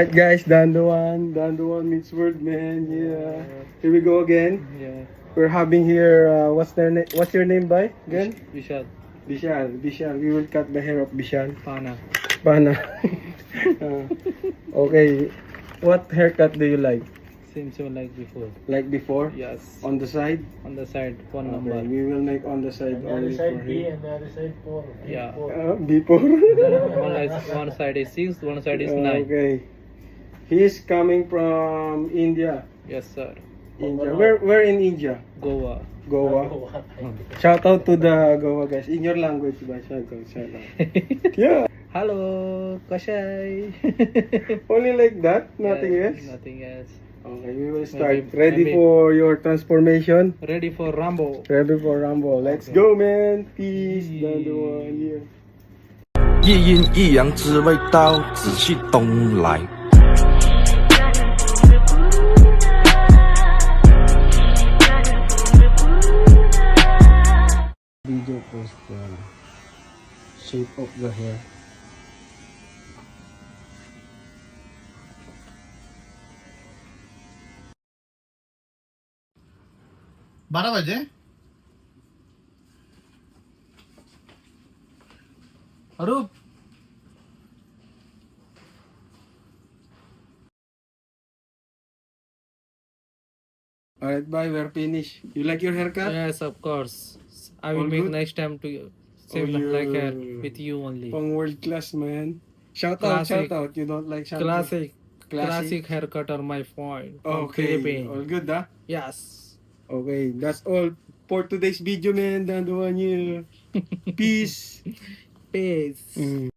Alright guys, Danduan meets world, man. Yeah. Here we go again. Yeah. We're having here, what's your name by again? Vishal. Bishal. We will cut the hair of Bishal. Pana. Pana. Okay. What haircut do you like? Same like before. Like before? Yes. On the side? On the side, one Okay, number. we will make on the side The other only for side B him. and the other side 4. Yeah. Before? One side is 6, one side is 9. Okay. He is coming from India. Yes, sir. India. Where in India? Goa. Goa. Shout out to the Goa guys. In your language ba? Shout out. Yeah. Hello, Kashay. Only like that? Nothing Yes, else? Nothing else. Okay, we will start. Maybe- Ready maybe- for your transformation? Ready for Rambo. Ready for Rumble. Let's Okay. go, man. Peace. Down the one here. 一阴一阳之谓道，紫气东来。 Video post the shape of the hair. बारह बजे अरूप Alright, bye. We're finished. You like your haircut? Yes, of course. I will All make good? next time to you. Same Oh, like yeah. hair with you only. Pang world class, man. Shout Classic. out. You don't like shampoo? Classic. Classic? Classic haircut on my point. From Okay. Philippines. All good, ah? Yes. Okay, that's all for today's video, man. Down the one here. Peace. Peace.